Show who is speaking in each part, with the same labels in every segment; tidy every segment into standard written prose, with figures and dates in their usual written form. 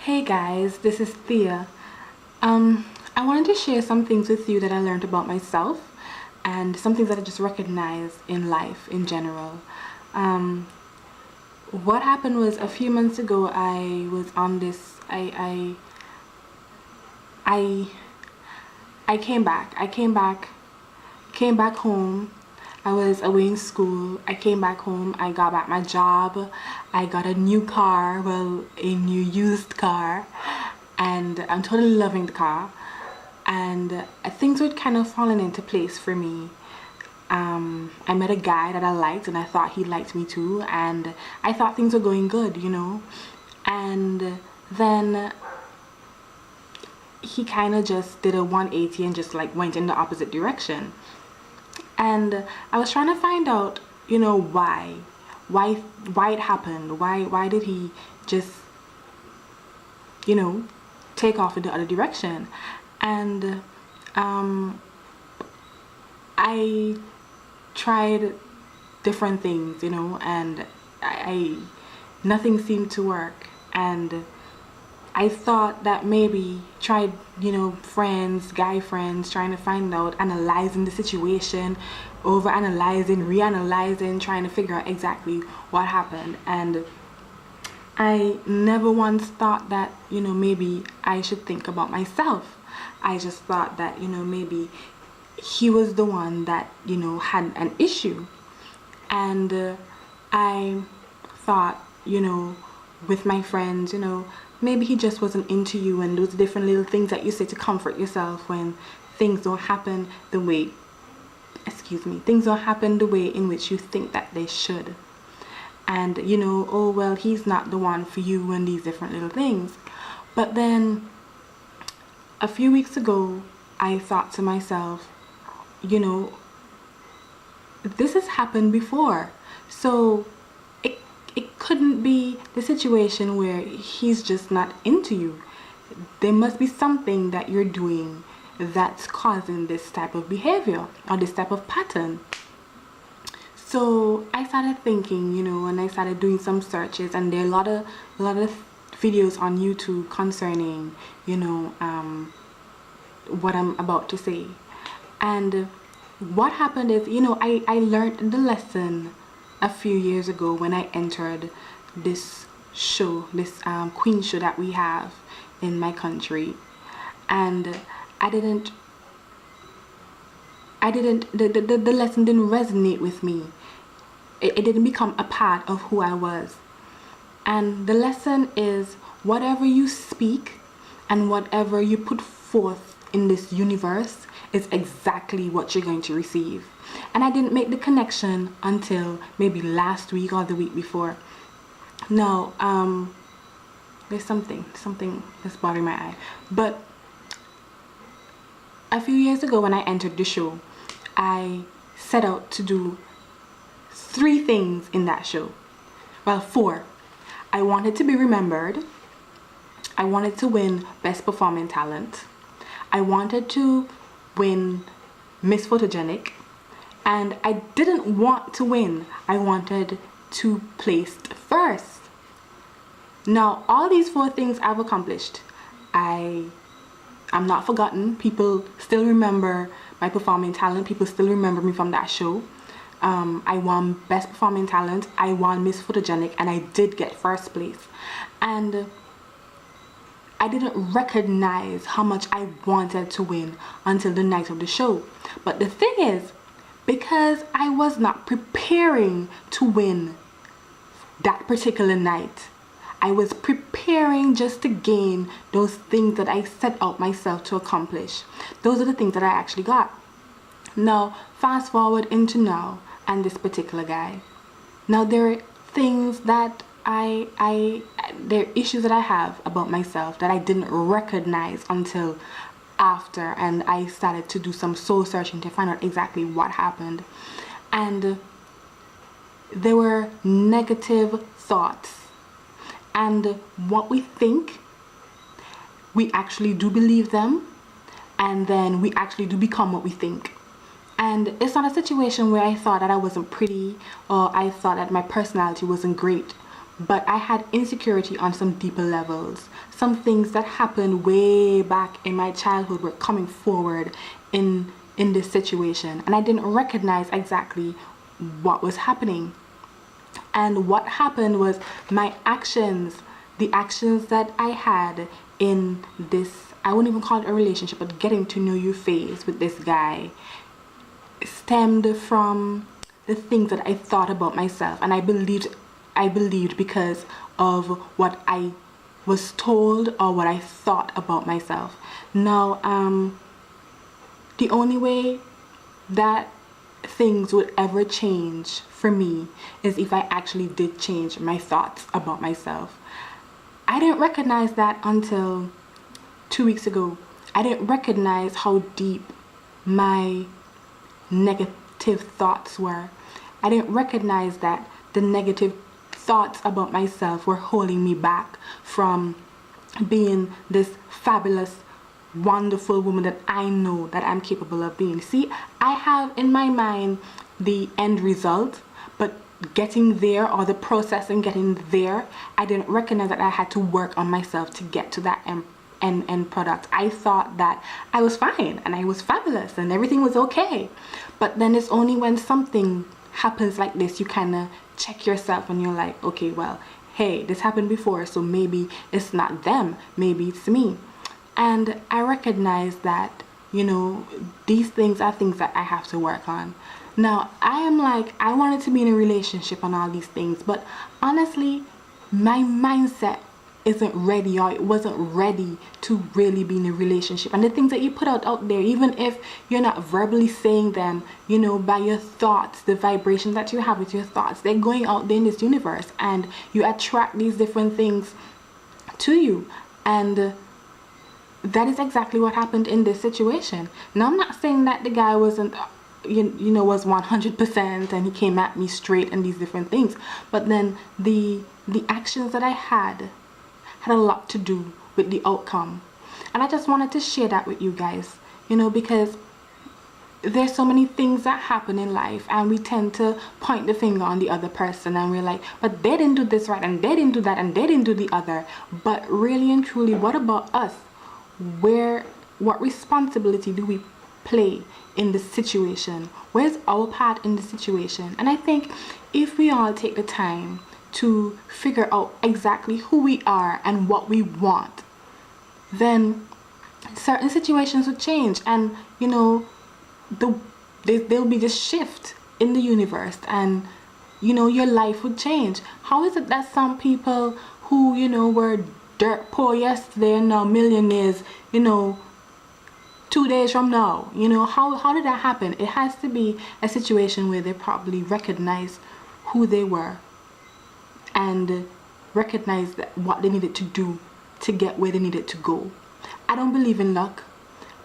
Speaker 1: Hey guys, this is Thea. I wanted to share some things with you that I learned about myself and some things that I just recognize in life in general. Um, what happened was a few months ago I was on this I I came back home. I was away in school. I came back home. I got back my job. I got a new car, well, a new used car, and I'm totally loving the car. And things were kind of falling into place for me. I met a guy that I liked, and I thought he liked me too, and I thought things were going good. And then he kind of just did a 180 and just like went in the opposite direction. And I was trying to find out, why why it happened. Why did he just, you know, take off in the other direction? And I tried different things, and I nothing seemed to work. And I thought that maybe tried, friends, guy friends, trying to find out, analyzing the situation, over analyzing, reanalyzing, trying to figure out exactly what happened. And I never once thought that, maybe I should think about myself. I just thought that, maybe he was the one that, had an issue. And I thought, with my friends, maybe he just wasn't into you, and those different little things that you say to comfort yourself when things don't happen the way, things don't happen the way in which you think that they should. And, oh, well, he's not the one for you, and these different little things. But then a few weeks ago, I thought to myself, this has happened before. So it couldn't be the situation where he's just not into you. There must be something that you're doing that's causing this type of behavior or this type of pattern. So I started thinking, and I started doing some searches, and there are a lot of videos on YouTube concerning, what I'm about to say. And what happened is, I learned the lesson a few years ago when I entered this show, this queen show that we have in my country. And the lesson didn't resonate with me. It didn't become a part of who I was. And the lesson is, whatever you speak and whatever you put forth in this universe is exactly what you're going to receive. And I didn't make the connection until maybe last week or the week before. Now, there's something that's bothering my eye. But a few years ago when I entered the show, I set out to do 3 things in that show. Well, 4. I wanted to be remembered. I wanted to win Best Performing Talent. I wanted to win Miss Photogenic. And I didn't want to win. I wanted to place first. Now, all these 4 things I've accomplished. I'm not forgotten. People still remember my performing talent. People still remember me from that show. I won Best Performing Talent. I won Miss Photogenic, and I did get first place. And I didn't recognize how much I wanted to win until the night of the show. But the thing is, because I was not preparing to win that particular night, I was preparing just to gain those things that I set out myself to accomplish. Those are the things that I actually got. Now, fast forward into now and this particular guy. Now, there are things that there are issues that I have about myself that I didn't recognize until after, and I started to do some soul searching to find out exactly what happened. And there were negative thoughts. And what we think, we actually do believe them, and then we actually do become what we think. And it's not a situation where I thought that I wasn't pretty, or I thought that my personality wasn't great, but I had insecurity on some deeper levels. Some things that happened way back in my childhood were coming forward in this situation, and I didn't recognize exactly what was happening. And what happened was my actions, the actions that I had in this, I wouldn't even call it a relationship, but getting to know you phase with this guy, stemmed from the things that I thought about myself, and I believed because of what I was told or what I thought about myself. Now, the only way that things would ever change for me is if I actually did change my thoughts about myself. I didn't recognize that until 2 weeks ago. I didn't recognize how deep my negative thoughts were. I didn't recognize that the negative thoughts about myself were holding me back from being this fabulous, wonderful woman that I know that I'm capable of being. See, I have in my mind the end result, but getting there, or the process in getting there, I didn't recognize that I had to work on myself to get to that end product. I thought that I was fine and I was fabulous and everything was okay. But then it's only when something happens like this, you kind of check yourself and you're like, okay, well, hey, this happened before, so maybe it's not them, maybe it's me. And I recognize that, you know, these things are things that I have to work on. Now, I am like, I wanted to be in a relationship and all these things, but honestly, my mindset isn't ready, or it wasn't ready to really be in a relationship. And the things that you put out there, even if you're not verbally saying them, you know, by your thoughts, the vibrations that you have with your thoughts, they're going out there in this universe, and you attract these different things to you. And that is exactly what happened in this situation. Now, I'm not saying that the guy wasn't, you know, was 100% and he came at me straight and these different things, but then the actions that I had a lot to do with the outcome. And I just wanted to share that with you guys, you know, because there's so many things that happen in life, and we tend to point the finger on the other person, and we're like, but they didn't do this right, and they didn't do that, and they didn't do the other. But really and truly, what about us? What responsibility do we play in the situation? Where's our part in the situation? And I think if we all take the time to figure out exactly who we are and what we want, then certain situations would change, and you know, there'll be this shift in the universe, and you know, your life would change. How is it that some people who, you know, were dirt poor yesterday and now millionaires, you know, 2 days from now? You know, how did that happen? It has to be a situation where they probably recognized who they were and recognized what they needed to do to get where they needed to go. I don't believe in luck.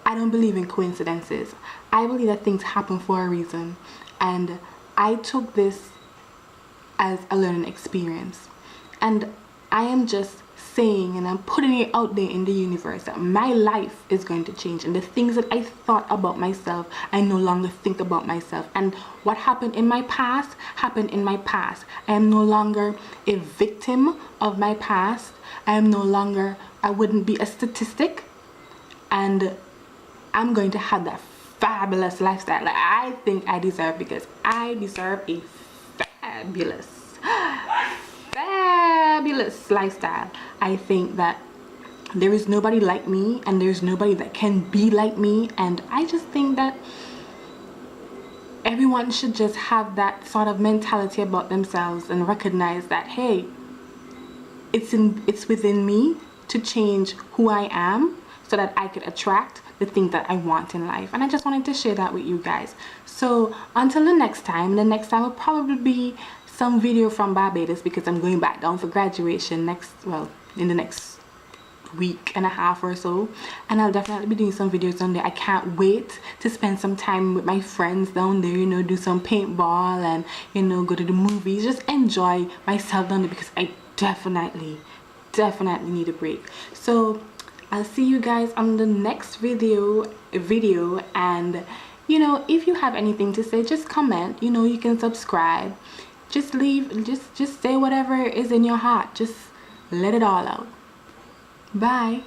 Speaker 1: I don't believe in coincidences. I believe that things happen for a reason, and I took this as a learning experience, and I am just saying, and I'm putting it out there in the universe, that my life is going to change, and the things that I thought about myself, I no longer think about myself. And what happened in my past happened in my past. I am no longer a victim of my past. I wouldn't be a statistic, and I'm going to have that fabulous lifestyle that I think I deserve, because I deserve a fabulous lifestyle. I think that there is nobody like me, and there's nobody that can be like me, and I just think that everyone should just have that sort of mentality about themselves and recognize that, hey, it's within me to change who I am so that I could attract the things that I want in life. And I just wanted to share that with you guys. So until the next time will probably be some video from Barbados, because I'm going back down for graduation in the next week and a half or so, and I'll definitely be doing some videos on there. I can't wait to spend some time with my friends down there, you know, do some paintball and, you know, go to the movies, just enjoy myself down there, because I definitely need a break. So I'll see you guys on the next video, and you know, if you have anything to say, just comment. You know, you can subscribe. just say whatever is in your heart. Just let it all out. Bye.